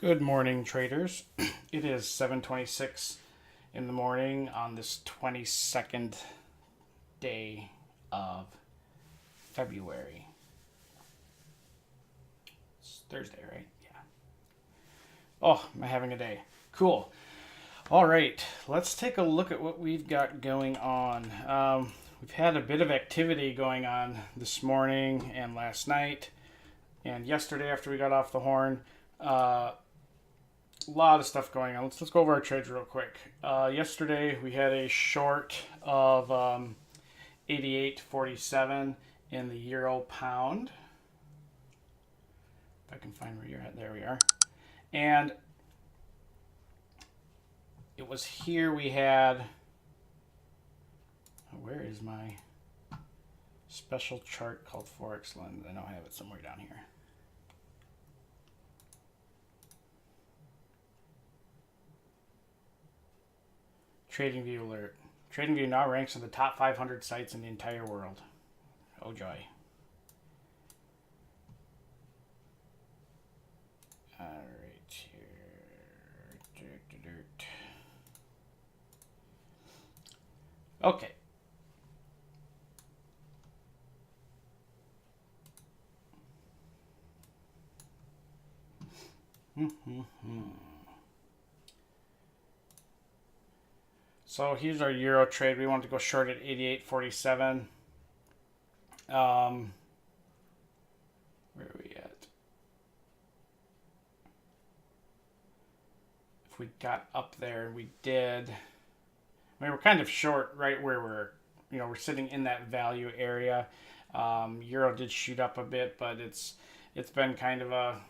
Good morning, traders. It is 7:26 in the morning on this 22nd day of February. It's Thursday, right? Yeah. Oh, am I having a day? Cool. All right, let's take a look at what we've got going on. We've had a bit of activity going on this morning and last night and yesterday after we got off the horn. A lot of stuff going on. Let's go over our trades real quick. Yesterday we had a short of 88.47 in the euro pound. If I can find where you're at, there we are. And it was here we had. Where is my special chart called Forex Lens? I know I have it somewhere down here. TradingView alert. TradingView now ranks in the top 500 sites in the entire world. Oh joy. Alright, here. Okay. So here's our euro trade. We want to go short at 88.47. Where are we at? If we got up there, we did. I mean, we're kind of short right where we're sitting in that value area. Euro did shoot up a bit, but it's been kind of a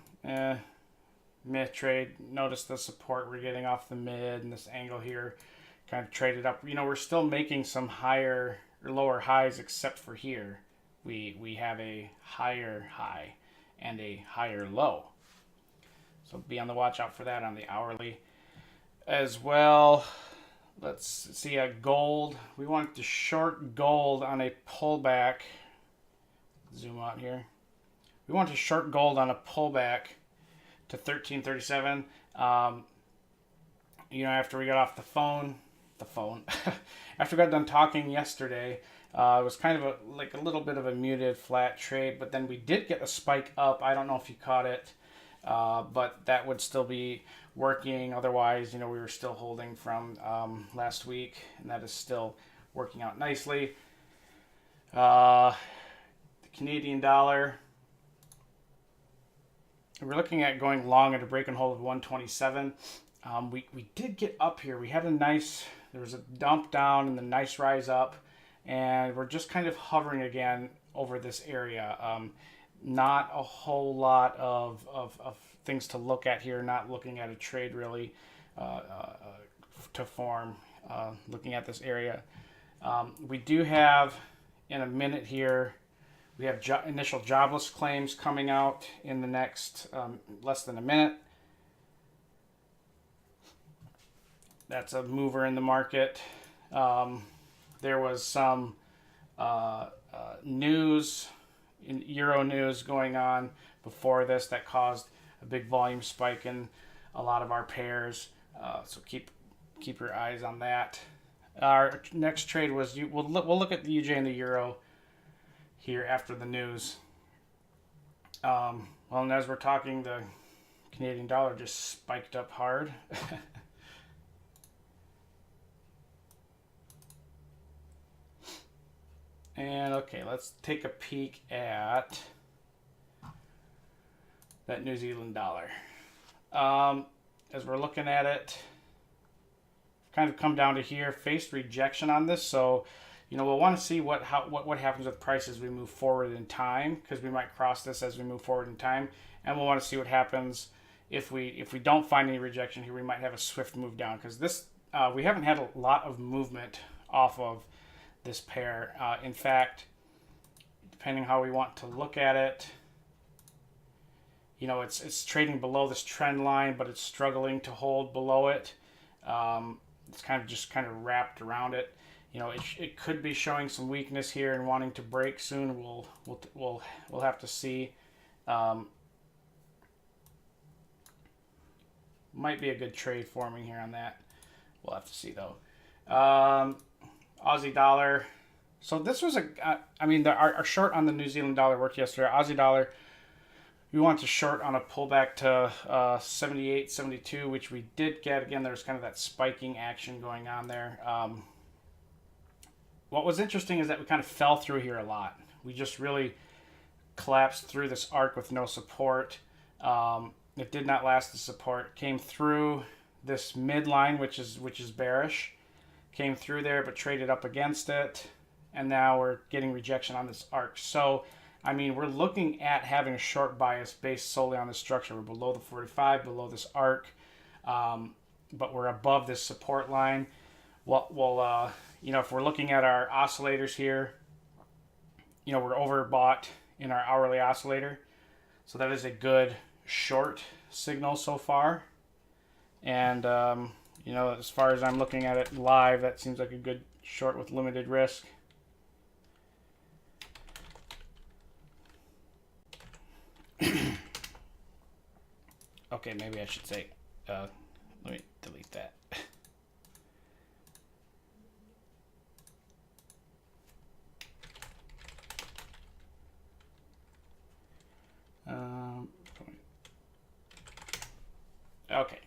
mid trade. Notice the support we're getting off the mid and this angle here kind of traded up. We're still making some higher or lower highs except for here. We have a higher high and a higher low. So be on the watch out for that on the hourly as well. Let's see gold. We want to short gold on a pullback. Zoom out here. We want to short gold on a pullback to 1337. After we got off the phone, after we got done talking yesterday, it was kind of a little bit of a muted flat trade, but then we did get a spike up. I don't know if you caught it, but that would still be working. Otherwise, we were still holding from last week, and that is still working out nicely. The Canadian dollar. We're looking at going long at a break and hold of 127. We did get up here. We had there was a dump down and a nice rise up, and we're just kind of hovering again over this area. Not a whole lot of things to look at here, not looking at a trade really to form, looking at this area. We do have, in a minute here, we have initial jobless claims coming out in the next less than a minute. That's a mover in the market. There was some news, Euro news going on before this that caused a big volume spike in a lot of our pairs. So keep your eyes on that. Our next trade was we'll look at the UJ and the Euro here after the news. And as we're talking, the Canadian dollar just spiked up hard. And okay, let's take a peek at that New Zealand dollar. As we're looking at it, kind of come down to here, faced rejection on this. So, we'll want to see what happens with price as we move forward in time, because we might cross this as we move forward in time, and we'll want to see what happens if we don't find any rejection here. We might have a swift move down, because this we haven't had a lot of movement off of this pair. In fact, depending how we want to look at it, it's trading below this trend line, but it's struggling to hold below it. It's kind of wrapped around it. It could be showing some weakness here and wanting to break soon. We'll have to see. Might be a good trade forming here on that. We'll have to see though. Aussie dollar. So this was our short on the New Zealand dollar worked yesterday. Aussie dollar, we want to short on a pullback to 78, 72, which we did get. Again, there's kind of that spiking action going on there. What was interesting is that we kind of fell through here a lot. We just really collapsed through this arc with no support. It did not last the support. Came through this midline, which is bearish. Came through there, but traded up against it. And now we're getting rejection on this arc. So, I mean, we're looking at having a short bias based solely on this structure. We're below the 45, below this arc, but we're above this support line. Well, if we're looking at our oscillators here, we're overbought in our hourly oscillator. So that is a good short signal so far. And, as far as I'm looking at it live, that seems like a good short with limited risk. Okay, maybe I should say, let me delete that. Okay.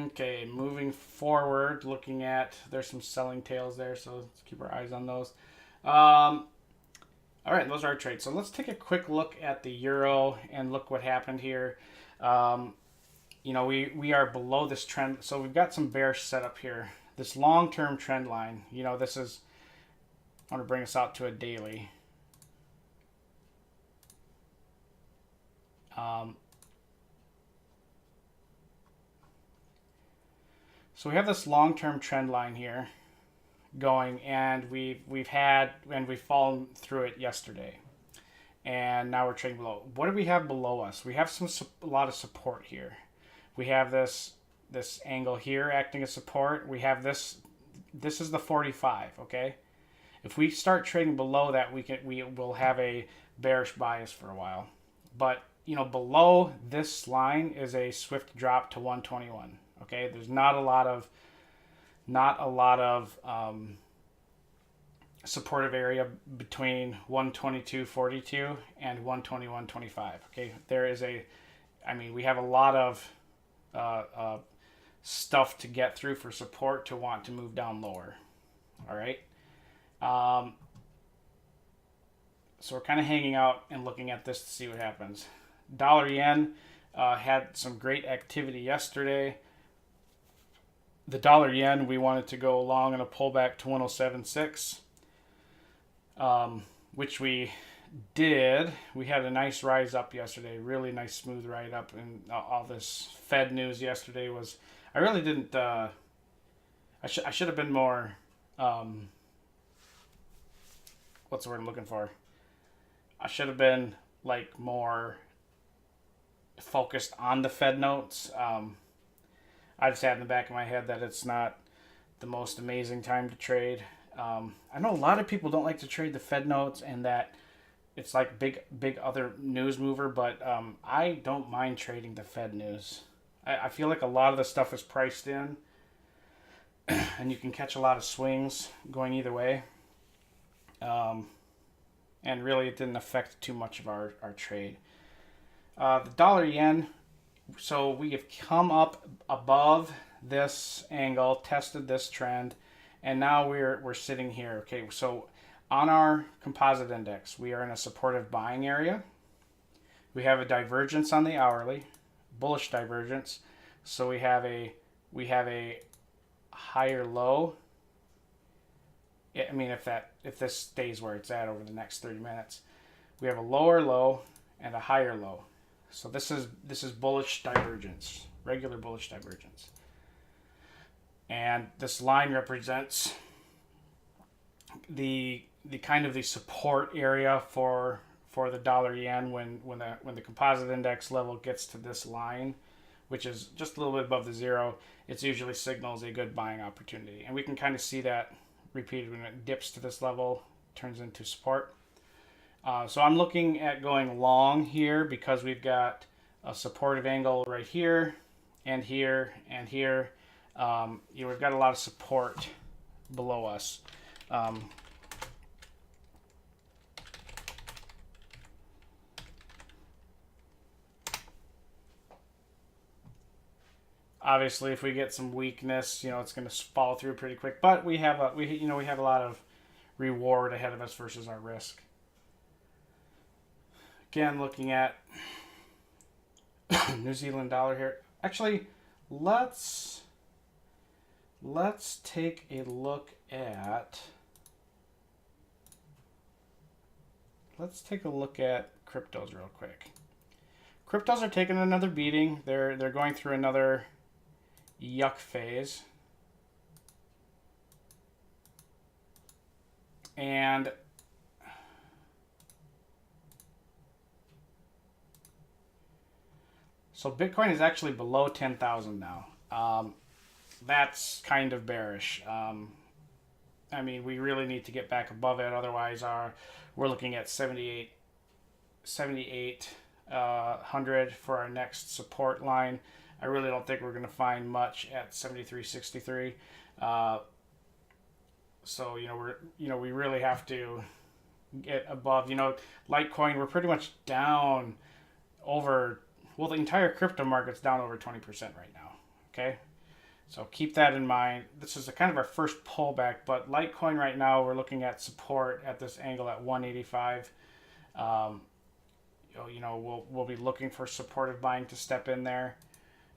Okay, moving forward, looking at, there's some selling tails there, so let's keep our eyes on those. All right, those are our trades. So let's take a quick look at the euro and look what happened here. We are below this trend, so we've got some bearish setup here. This long-term trend line, this is, I want to bring us out to a daily. So we have this long-term trend line here going, and we've fallen through it yesterday, and now we're trading below. What do we have below us? We have a lot of support here. We have this angle here acting as support. We have this is the 45. Okay, if we start trading below that, we will have a bearish bias for a while. But below this line is a swift drop to 121. Okay, there's not a lot of supportive area between 122.42 and 121.25. Okay, we have a lot of stuff to get through for support to want to move down lower. All right, so we're kind of hanging out and looking at this to see what happens. Dollar yen had some great activity yesterday. The dollar yen, we wanted to go long in a pullback to 107.6, which we did. We had a nice rise up yesterday, really nice smooth ride up, and all this Fed news yesterday was, I really didn't, I should have been more, what's the word I'm looking for? I should have been more focused on the Fed notes. I just had in the back of my head that it's not the most amazing time to trade. I know a lot of people don't like to trade the Fed notes and that it's like big other news mover, but I don't mind trading the Fed news. I feel like a lot of the stuff is priced in and you can catch a lot of swings going either way. And really it didn't affect too much of our trade. The dollar yen, so we have come up above this angle, tested this trend, and now we're sitting here. Okay, so on our composite index, we are in a supportive buying area. We have a divergence on the hourly, bullish divergence. So we have a higher low. I mean, if this stays where it's at over the next 30 minutes, we have a lower low and a higher low. So this is bullish divergence, regular bullish divergence. And this line represents the kind of the support area for the dollar yen when the composite index level gets to this line, which is just a little bit above the zero. It usually signals a good buying opportunity, and we can kind of see that repeated when it dips to this level, turns into support. So I'm looking at going long here because we've got a supportive angle right here and here and here. We've got a lot of support below us. Obviously, if we get some weakness, it's going to fall through pretty quick. But we have a lot of reward ahead of us versus our risk. Again, looking at New Zealand dollar here. Actually, let's take a look at cryptos real quick. Cryptos are taking another beating. They're going through another yuck phase. And so Bitcoin is actually below 10,000 now. That's kind of bearish. I mean, we really need to get back above it. Otherwise, we're looking at 7,800 for our next support line. I really don't think we're going to find much at 73.63. So we really have to get above. Litecoin, we're pretty much down over. Well, the entire crypto market's down over 20% right now. Okay, so keep that in mind. This is kind of our first pullback, but Litecoin right now we're looking at support at this angle at 185. We'll be looking for supportive buying to step in there.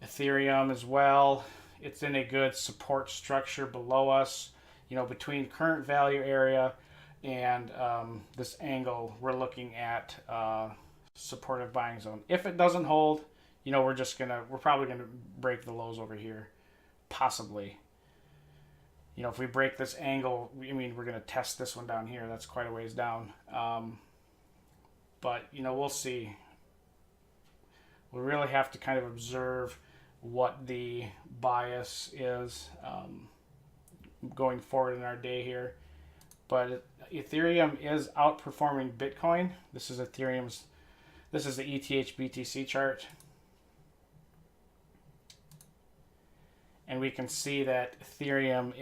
Ethereum as well. It's in a good support structure below us. Between current value area and this angle, we're looking at supportive buying zone. If it doesn't hold, we're probably gonna break the lows over here, possibly. If we break this angle, we're gonna test this one down here. That's quite a ways down. But we'll see. We really have to kind of observe what the bias is going forward in our day here. But Ethereum is outperforming Bitcoin. This is the Eth Btc chart. And we can see that Ethereum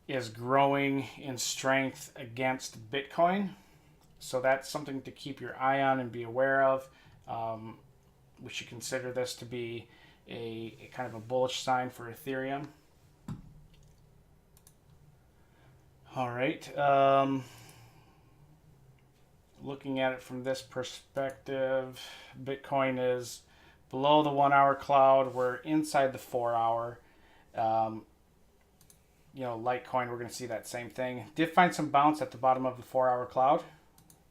is growing in strength against Bitcoin. So that's something to keep your eye on and be aware of. We should consider this to be a kind of a bullish sign for Ethereum. All right. Looking at it from this perspective, Bitcoin is below the 1 hour cloud. We're inside the 4 hour. Litecoin, we're going to see that same thing. Did find some bounce at the bottom of the 4 hour cloud.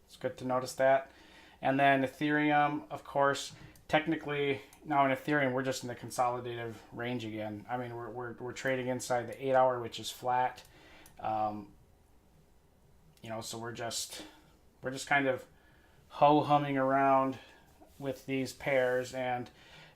It's good to notice that. And then Ethereum, of course, technically now in Ethereum, we're just in the consolidative range again. I mean, we're trading inside the 8 hour, which is flat. So we're just kind of ho-humming around with these pairs, and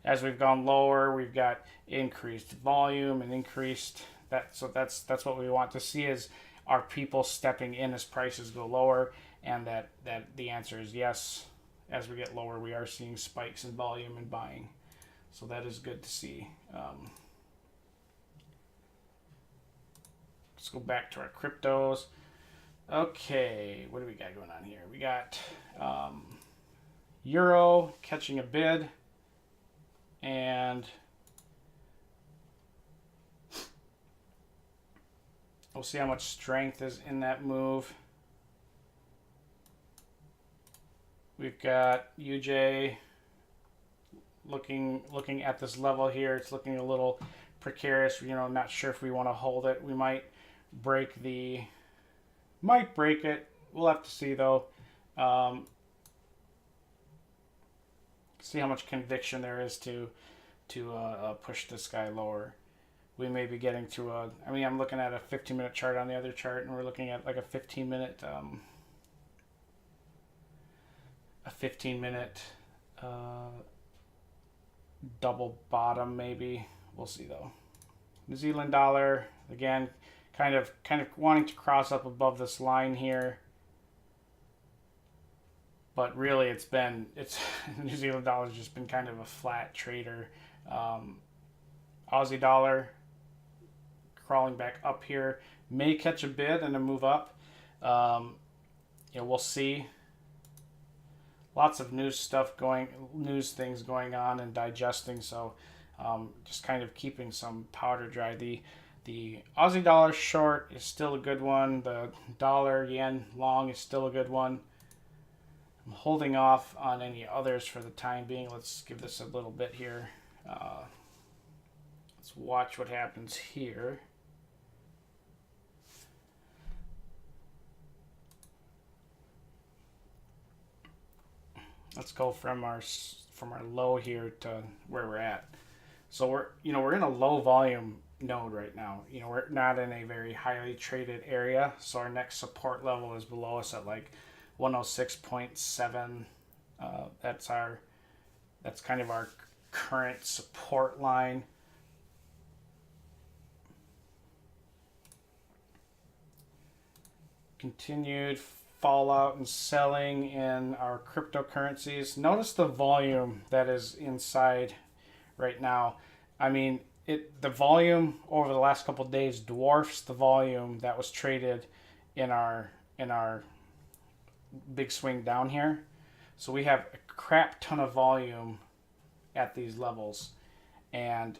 as we've gone lower, we've got increased volume and increased that. So that's what we want to see, is are people stepping in as prices go lower, and that the answer is yes. As we get lower, we are seeing spikes in volume and buying, so that is good to see. Let's go back to our cryptos. Okay, what do we got going on here? We got Euro catching a bid, and we'll see how much strength is in that move. We've got UJ looking at this level here. It's looking a little precarious. Not sure if we want to hold it. We might break it. We'll have to see though. See how much conviction there is to push this guy lower. We may be getting to I'm looking at a 15-minute chart on the other chart, and we're looking at like a 15-minute double bottom maybe. We'll see though. New Zealand dollar, again, kind of wanting to cross up above this line here. but really New Zealand dollar's just been kind of a flat trader. Aussie dollar crawling back up here, may catch a bid and a move up. We'll see. Lots of news things going on and digesting. So just kind of keeping some powder dry. The Aussie dollar short is still a good one. The dollar yen long is still a good one. I'm holding off on any others for the time being. Let's give this a little bit here. Let's watch what happens here. Let's go from our low here to where we're at. So we're in a low volume node right now. We're not in a very highly traded area. So our next support level is below us at like 106.7. That's kind of our current support line. Continued fallout and selling in our cryptocurrencies. Notice the volume that is inside right now. I mean, the volume over the last couple of days dwarfs the volume that was traded in our big swing down here. So we have a crap ton of volume at these levels, and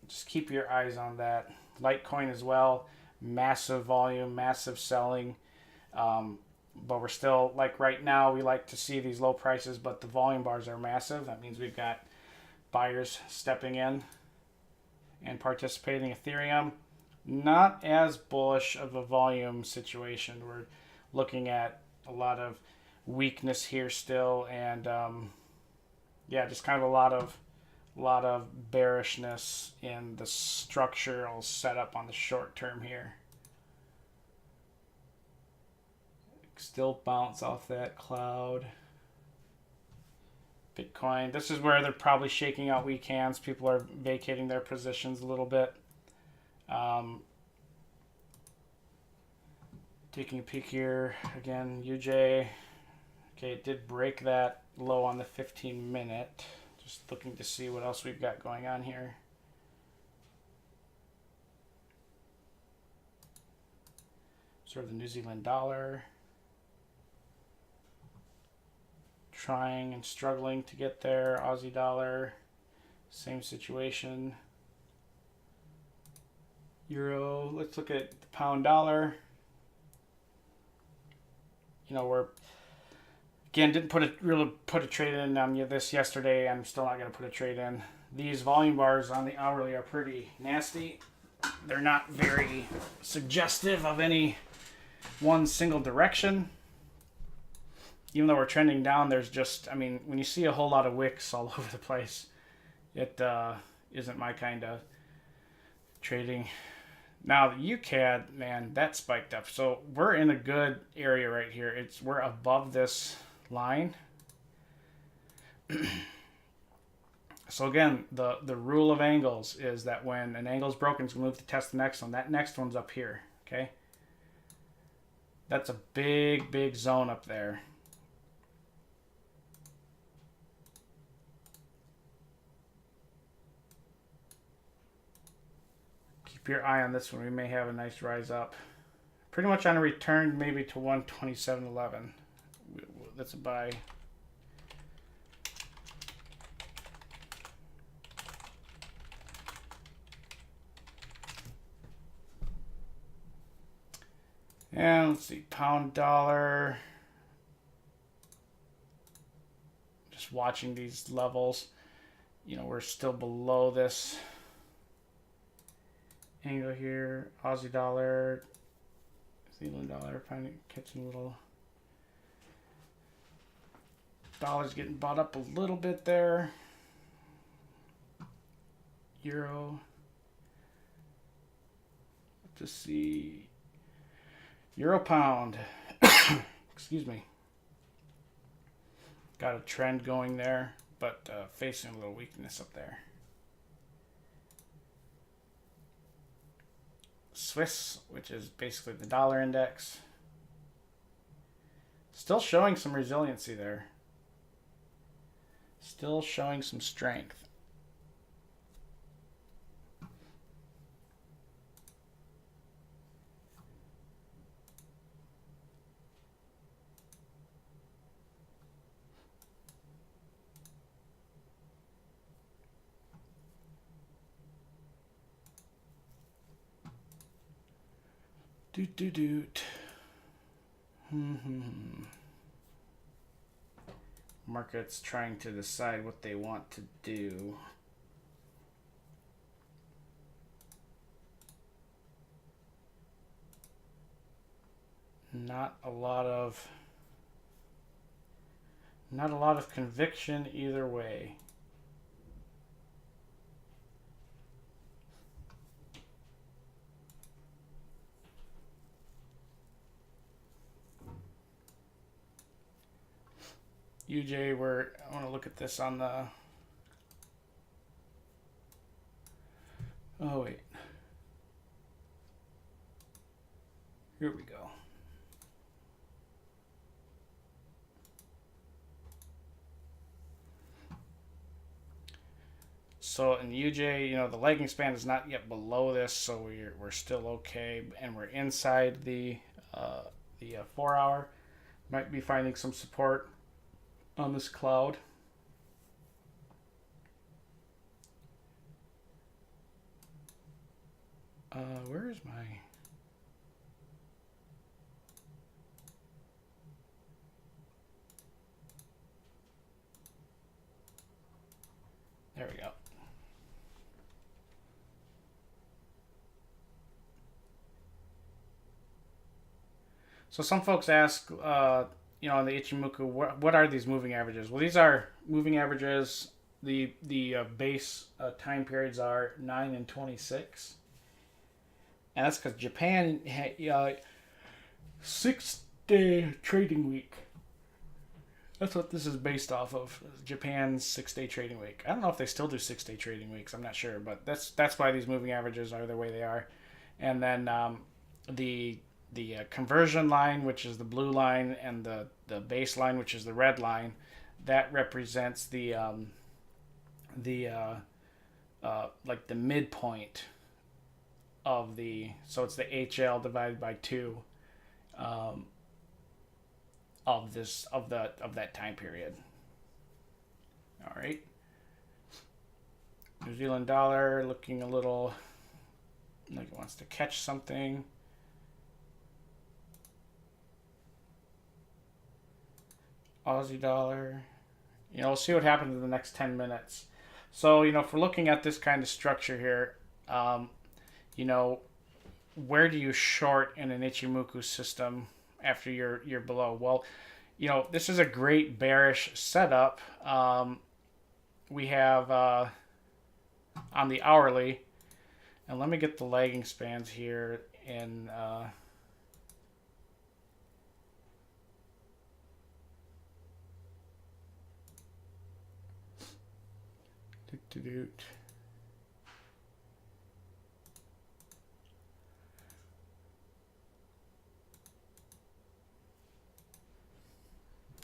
just keep your eyes on that. Litecoin as well, massive volume, massive selling. But we're still, like right now, we like to see these low prices, but the volume bars are massive. That means we've got buyers stepping in and participating. Ethereum, not as bullish of a volume situation. We're looking at a lot of weakness here still, and just kind of a lot of bearishness in the structural setup on the short term here. Still bounce off that cloud. Bitcoin, this is where they're probably shaking out weak hands. People are vacating their positions a little bit. Taking a peek here again, UJ. Okay, it did break that low on the 15-minute. Just looking to see what else we've got going on here. Sort of the New Zealand dollar. Trying and struggling to get there. Aussie dollar, same situation. Euro, let's look at the pound dollar. We're again didn't put a trade in on this yesterday. I'm still not going to put a trade in. These volume bars on the hourly are pretty nasty. They're not very suggestive of any one single direction. Even though we're trending down, there's just, when you see a whole lot of wicks all over the place, it isn't my kind of trading. Now, the UCAD, man, that spiked up. So we're in a good area right here. We're above this line. So again, the rule of angles is that when an angle is broken, it's going to move to test the next one. That next one's up here, okay? That's a big, big zone up there. Your eye on this one. We may have a nice rise up. Pretty much on a return maybe to 127.11. That's a buy. And let's see, pound dollar. Just watching these levels. We're still below this angle here. Aussie dollar, New Zealand dollar, catching a little. Dollar's getting bought up a little bit there. Euro. To see. Euro pound. Excuse me. Got a trend going there, but facing a little weakness up there. Swiss, which is basically the dollar index. Still showing some resiliency there. Still showing some strength. Doot doot doot. Market's trying to decide what they want to do. Not a lot of conviction either way. UJ, I want to look at this on the, oh wait, here we go. So in UJ, the lagging span is not yet below this, so we're still okay, and we're inside the 4 hour. Might be finding some support on this cloud. Where is my... There we go. So some folks ask, on the Ichimoku, what are these moving averages? Well, these are moving averages. The base time periods are 9 and 26. And that's because Japan had 6-day trading week. That's what this is based off of. Japan's 6-day trading week. I don't know if they still do 6-day trading weeks. I'm not sure, but that's why these moving averages are the way they are. And then the conversion line, which is the blue line, and the baseline, which is the red line, that represents the midpoint of so it's the HL divided by 2 of that time period. All right. New Zealand dollar looking a little like it wants to catch something. Aussie dollar. We'll see what happens in the next 10 minutes. So, if we're looking at this kind of structure here, where do you short in an Ichimoku system after you're below? Well, this is a great bearish setup. We have on the hourly, and let me get the lagging spans here in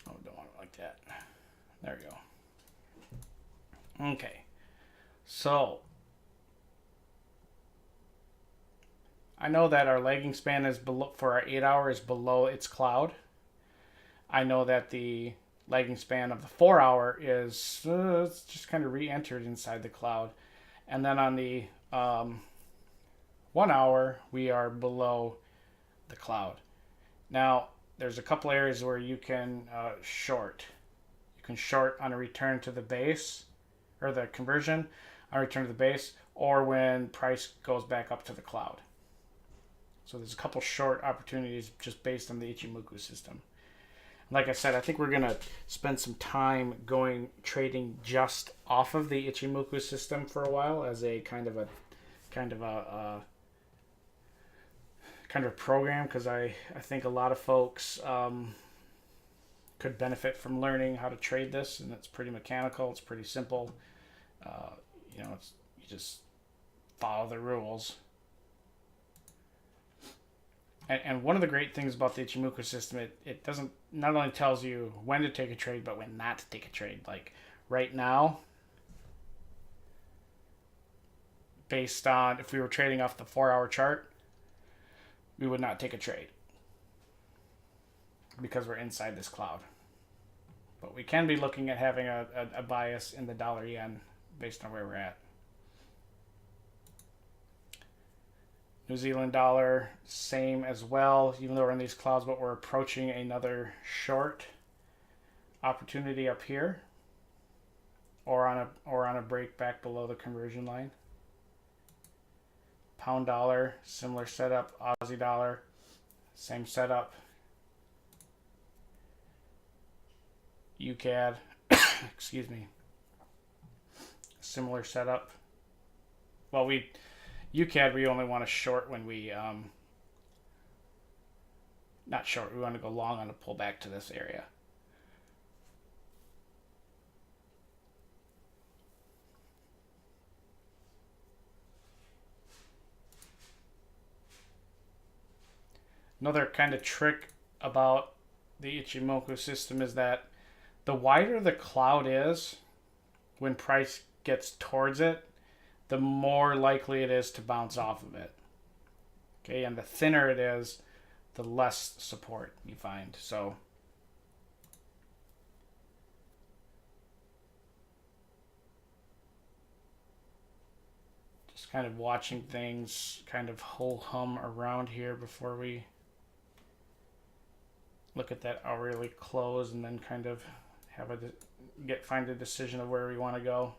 Oh, don't want it like that. There we go. Okay. So, I know that our lagging span is below, for our 8 hour is below its cloud. I know that the lagging span of the 4 hour is it's just kind of re-entered inside the cloud. And then on the 1 hour, we are below the cloud. Now, there's a couple areas where you can short. You can short on a return to the base, or the conversion on a return to the base, or when price goes back up to the cloud. So there's a couple short opportunities just based on the Ichimoku system. Like I said, I think we're going to spend some time trading just off of the Ichimoku system for a while as a kind of a program, because I think a lot of folks could benefit from learning how to trade this, and it's pretty mechanical. It's pretty simple. You just follow the rules. And one of the great things about the Ichimoku system, it doesn't not only tells you when to take a trade, but when not to take a trade. Like right now, based on if we were trading off the 4-hour chart, we would not take a trade because we're inside this cloud. But we can be looking at having a bias in the dollar yen based on where we're at. New Zealand dollar, same as well, even though we're in these clouds, but we're approaching another short opportunity up here, or on a break back below the conversion line. Pound dollar, similar setup. Aussie dollar, same setup. UCAD, excuse me, similar setup. Well, UCAD, we only want to short when we, not short, we want to go long on a pullback to this area. Another kind of trick about the Ichimoku system is that the wider the cloud is, when price gets towards it, the more likely it is to bounce off of it. Okay, and the thinner it is, the less support you find. So just kind of watching things kind of whole hum around here before we look at that hourly close and then kind of have find a decision of where we want to go.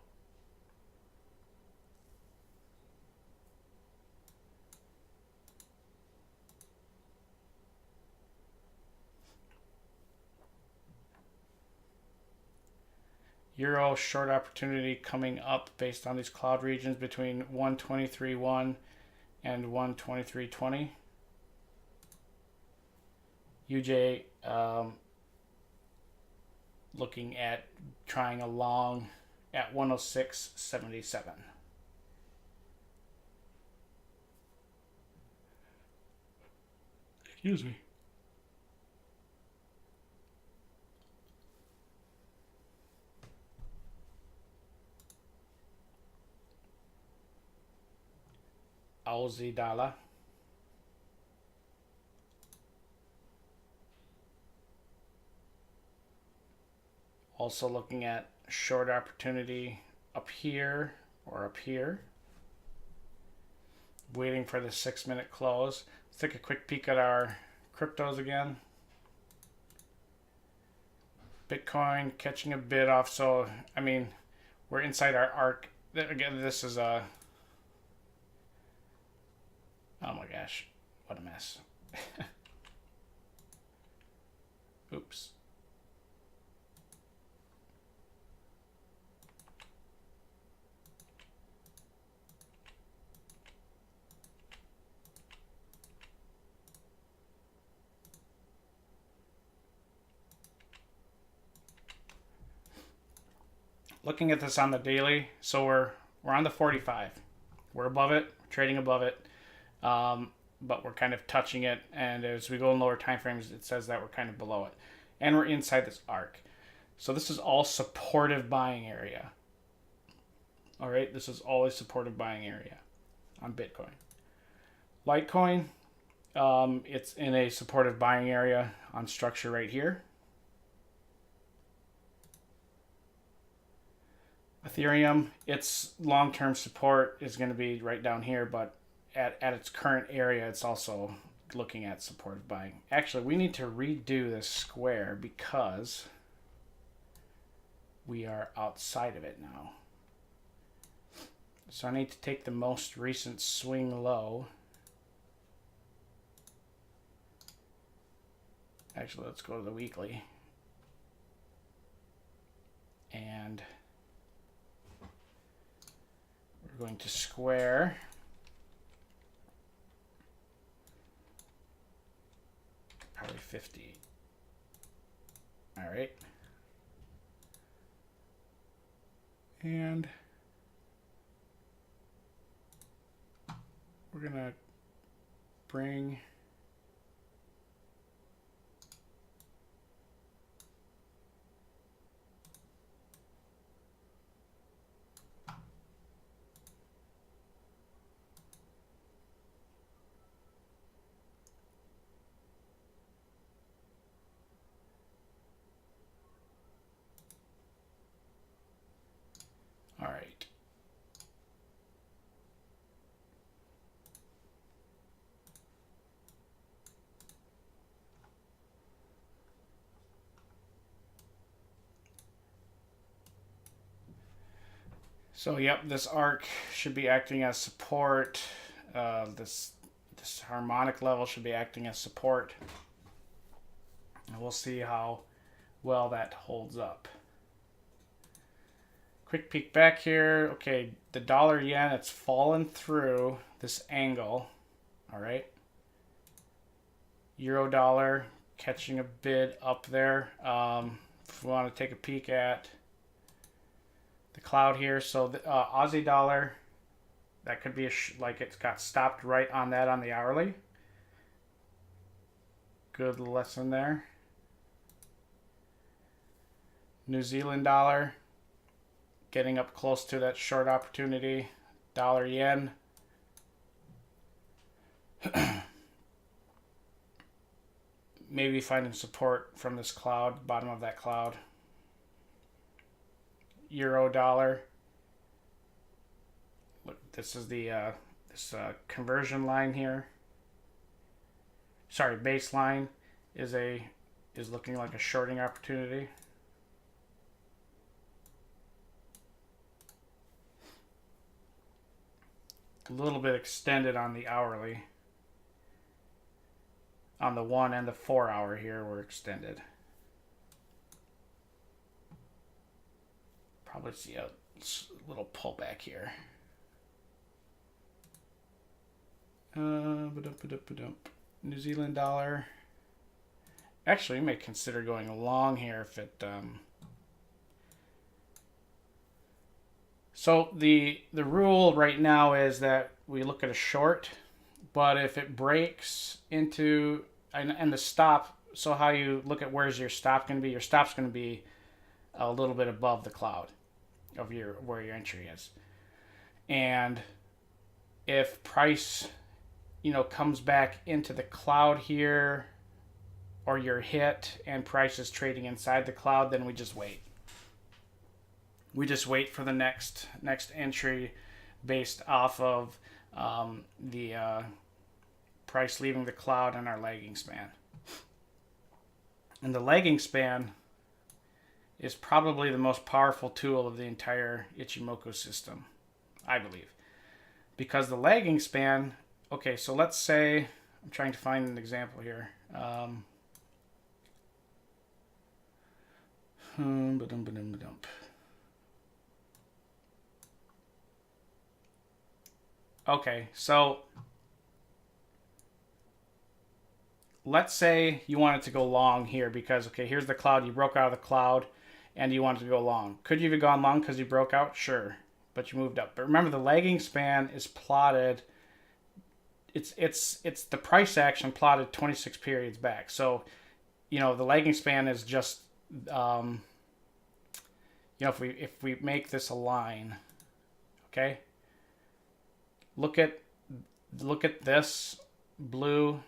Euro short opportunity coming up based on these cloud regions between 123.1 and 123.20. UJ looking at trying a long at 106.77. Excuse me. Aussie dollar. Also looking at short opportunity up here or up here. Waiting for the 6-minute close. Let's take a quick peek at our cryptos again. Bitcoin catching a bit off. So, I mean, we're inside our arc. Again, this is a... Oh my gosh, what a mess. Oops. Looking at this on the daily, so we're on the 45. We're above it, trading above it. But we're kind of touching it, and as we go in lower time frames, it says that we're kind of below it, and we're inside this arc. So this is all supportive buying area. All right, this is all a supportive buying area on Bitcoin. Litecoin, it's in a supportive buying area on structure right here. Ethereum, its long-term support is going to be right down here, but at its current area, it's also looking at supportive buying. Actually, we need to redo this square because we are outside of it now. So I need to take the most recent swing low. Actually, let's go to the weekly. And we're going to square probably 50. All right. And we're going to bring right. So yep, this arc should be acting as support. This harmonic level should be acting as support. And we'll see how well that holds up. Quick peek back here. Okay, the dollar yen, it's fallen through this angle. All right. Euro dollar catching a bid up there. If we want to take a peek at the cloud here, so the Aussie dollar, that could be like it's got stopped right on that on the hourly. Good lesson there. New Zealand dollar getting up close to that short opportunity. Dollar yen. Maybe finding support from this cloud, bottom of that cloud. Euro dollar. Look, this is the conversion line here. Sorry, baseline is looking like a shorting opportunity. A little bit extended on the hourly. On the 1 and the 4 hour here, we're extended. Probably see a little pullback here. New Zealand dollar. Actually, we may consider going long here if it. So the rule right now is that we look at a short, but if it breaks into and the stop. So how you look at where's your stop going to be? Your stop's going to be a little bit above the cloud of where your entry is, and if price comes back into the cloud here, or you're hit and price is trading inside the cloud, then we just wait. We just wait for the next entry based off of the price leaving the cloud and our lagging span. And the lagging span is probably the most powerful tool of the entire Ichimoku system, I believe. Because the lagging span, okay, so let's say, I'm trying to find an example here. Okay, so let's say you wanted to go long here because, okay, here's the cloud. You broke out of the cloud and you wanted to go long. Could you have gone long because you broke out? Sure, but you moved up. But remember, the lagging span is plotted. It's the price action plotted 26 periods back. So, the lagging span is just, if we make this a line, okay. Look at this blue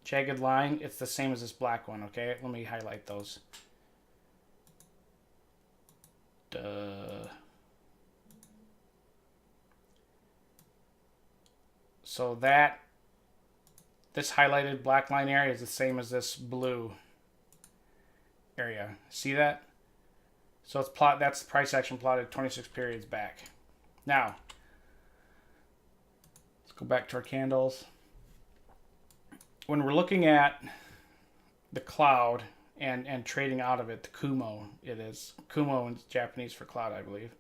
jagged line. It's the same as this black one, okay? Let me highlight those. Duh. So this highlighted black line area is the same as this blue area. See that? So that's the price action plotted 26 periods back. Now, go back to our candles. When we're looking at the cloud and trading out of it, the Kumo, it is. Kumo is Japanese for cloud, I believe.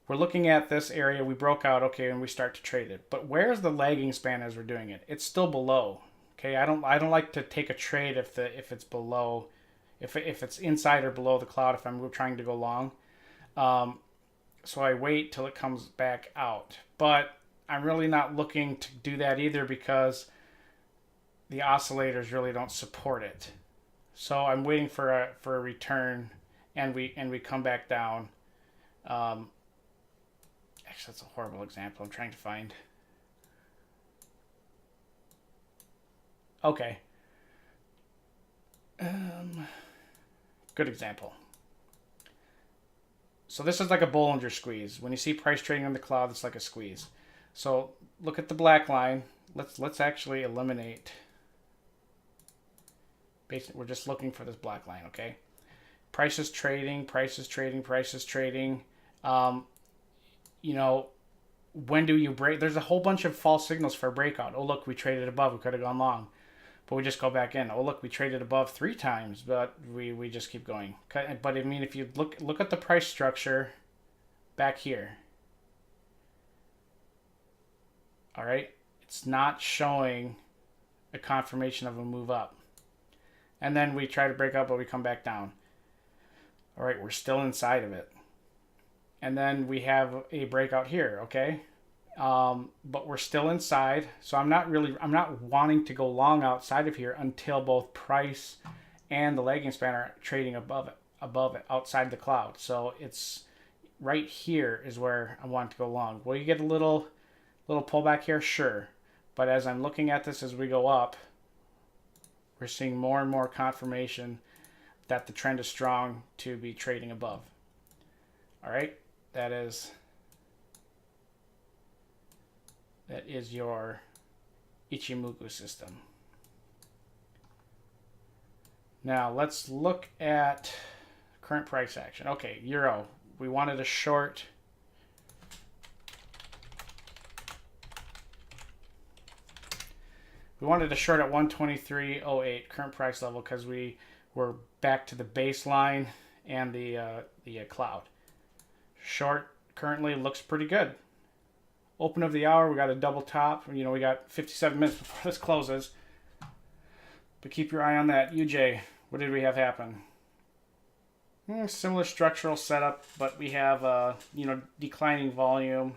We're looking at this area, we broke out, okay, and we start to trade it. But where's the lagging span as we're doing it? It's still below. Okay, I don't like to take a trade if it's below, if it's inside or below the cloud if I'm trying to go long. So I wait till it comes back out. But I'm really not looking to do that either because the oscillators really don't support it. So I'm waiting for a return, and we come back down. Actually, that's a horrible example. I'm trying to find. Okay. Good example. So this is like a Bollinger Squeeze. When you see price trading on the cloud, it's like a squeeze. So look at the black line. Let's actually eliminate. Basically, we're just looking for this black line, okay? Price is trading, price is trading, price is trading. You know, when do you break? There's a whole bunch of false signals for a breakout. Oh, look, we traded above. We could have gone long. But we just go back in. Oh, look, we traded above 3 times, but we just keep going. But I mean, if you look at the price structure back here. All right? It's not showing a confirmation of a move up. And then we try to break up, but we come back down. All right, we're still inside of it. And then we have a breakout here, okay? But we're still inside, so I'm not wanting to go long outside of here until both price and the lagging span are trading above it, outside the cloud. So it's right here is where I want to go long. Will you get a little pullback here? Sure. But as I'm looking at this as we go up, we're seeing more and more confirmation that the trend is strong to be trading above. All right, that is your Ichimoku system. Now let's look at current price action. Okay, euro. We wanted a short. We wanted a short at 123.08 current price level because we were back to the baseline and the cloud. Short currently looks pretty good. Open of the hour, we got a double top. You know, we got 57 minutes before this closes. But keep your eye on that. UJ, what did we have happen? Similar structural setup, but we have, you know, declining volume.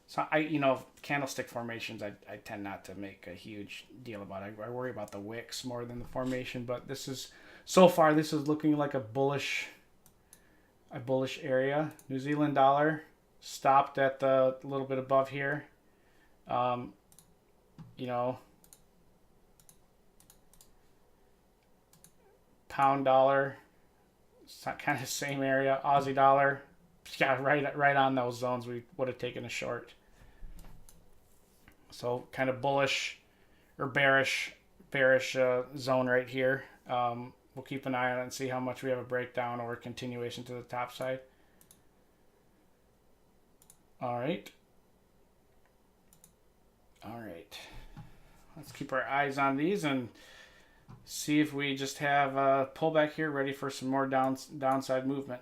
So, you know, candlestick formations, I tend not to make a huge deal about it. I worry about the wicks more than the formation, but this is, so far, this is looking like a bullish area. New Zealand dollar stopped at the little bit above here. You know, pound dollar, it's kind of same area. Aussie dollar, yeah, right on those zones we would have taken a short. So kind of bullish or bearish zone right here. We'll keep an eye on it and see how much we have a breakdown or a continuation to the top side. All right. Let's keep our eyes on these and see if we just have a pullback here ready for some more downside movement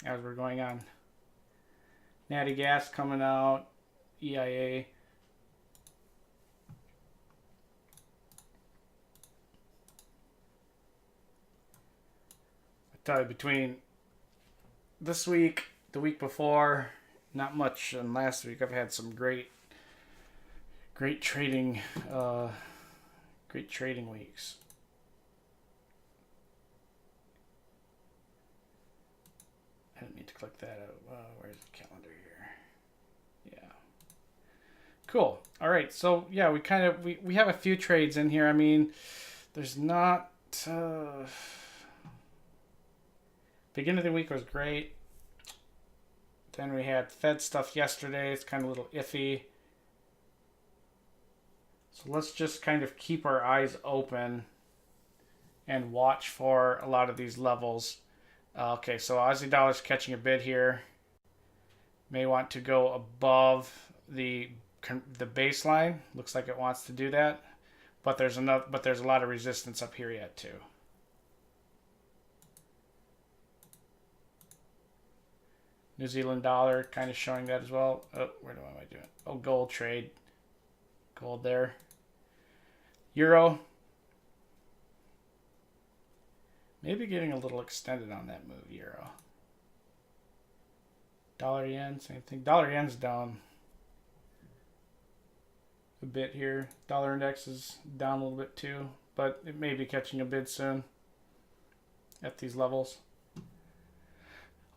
as we're going on. Natty gas coming out, EIA. I tell you, between this week, the week before, not much, and last week I've had some great trading weeks. I didn't mean to click that out. Where's the calendar here? Yeah. Cool. All right. So yeah, we have a few trades in here. I mean, there's not. Beginning of the week was great. Then we had Fed stuff yesterday. It's kind of a little iffy. So let's just kind of keep our eyes open and watch for a lot of these levels. Okay, so Aussie dollar's catching a bid here. May want to go above the baseline. Looks like it wants to do that, but there's a lot of resistance up here yet too. New Zealand dollar kind of showing that as well. Oh, where am I doing? Oh, gold trade. Gold there. Euro. Maybe getting a little extended on that move, euro. Dollar yen, same thing. Dollar yen's down a bit here. Dollar index is down a little bit too, but it may be catching a bid soon at these levels.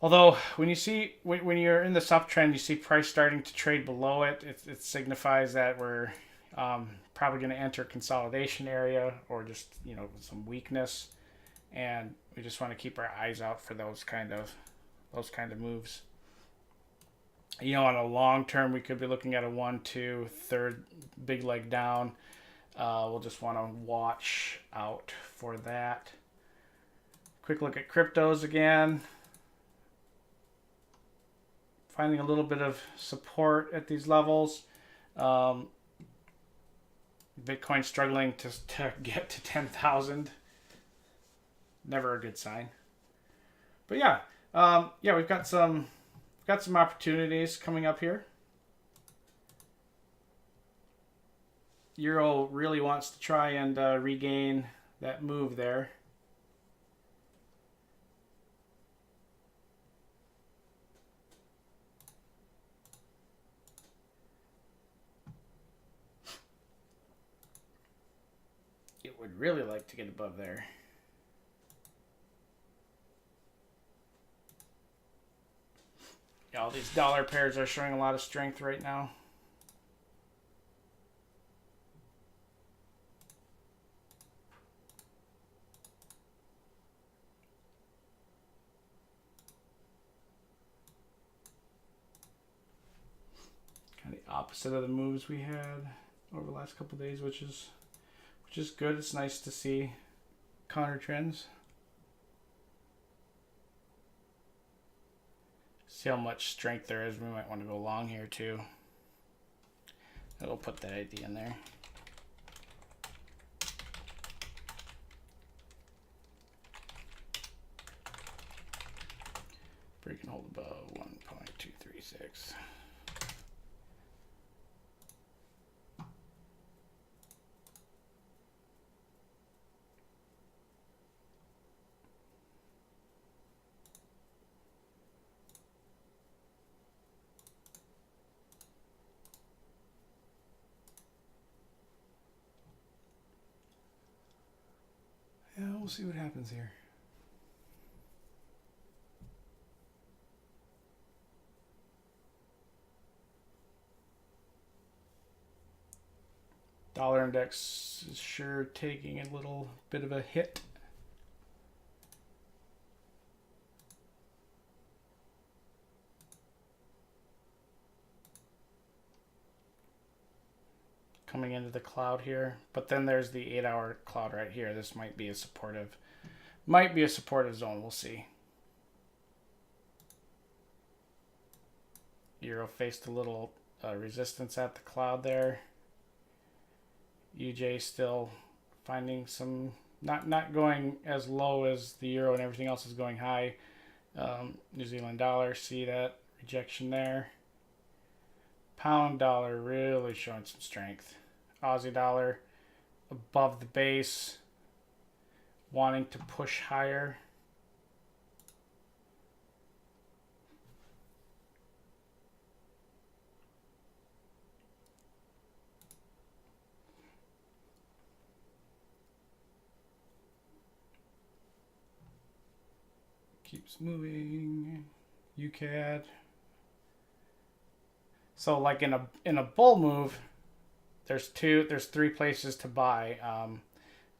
Although when you're in this uptrend, you see price starting to trade below it. It signifies that we're probably going to enter consolidation area or just, you know, some weakness, and we just want to keep our eyes out for those kind of those kind of moves. You know, on a long term, we could be looking at a 1, 2, third big leg down. We'll just want to watch out for that. Quick look at cryptos again. Finding a little bit of support at these levels. Bitcoin struggling to get to 10,000. Never a good sign. But yeah, we've got some opportunities coming up here. Euro really wants to try and regain that move there. It would really like to get above there. Yeah, all these dollar pairs are showing a lot of strength right now. Kind of the opposite of the moves we had over the last couple of days, which is good. It's nice to see counter trends. See how much strength there is. We might want to go long here too. I'll put that idea in there. Break and hold above 1.236. Yeah, we'll see what happens here. Dollar index is sure taking a little bit of a hit. Coming into the cloud here, but then there's the 8-hour cloud right here. This might be a supportive zone. We'll see. Euro faced a little resistance at the cloud there. UJ still finding some not going as low as the euro, and everything else is going high. New Zealand dollar, see that rejection there. Pound dollar really showing some strength. Aussie dollar above the base, wanting to push higher. Keeps moving. UCAD. So like in a bull move, there's three places to buy.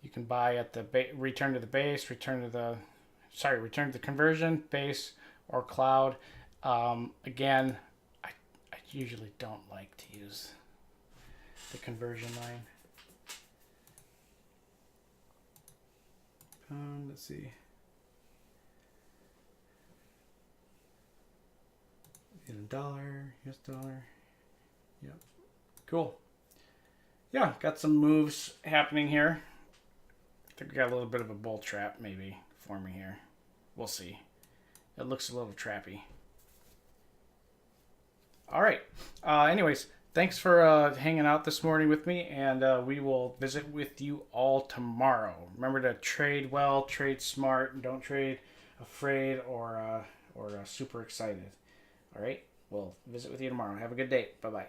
You can buy at the return to the base, return to the conversion, base, or cloud. Again, I usually don't like to use the conversion line. Let's see. Dollar, US dollar. Yep. Cool. Yeah, got some moves happening here. I think we got a little bit of a bull trap maybe forming here. We'll see. It looks a little trappy. All right. Anyways, thanks for hanging out this morning with me, and we will visit with you all tomorrow. Remember to trade well, trade smart, and don't trade afraid or super excited. All right. We'll visit with you tomorrow. Have a good day. Bye-bye.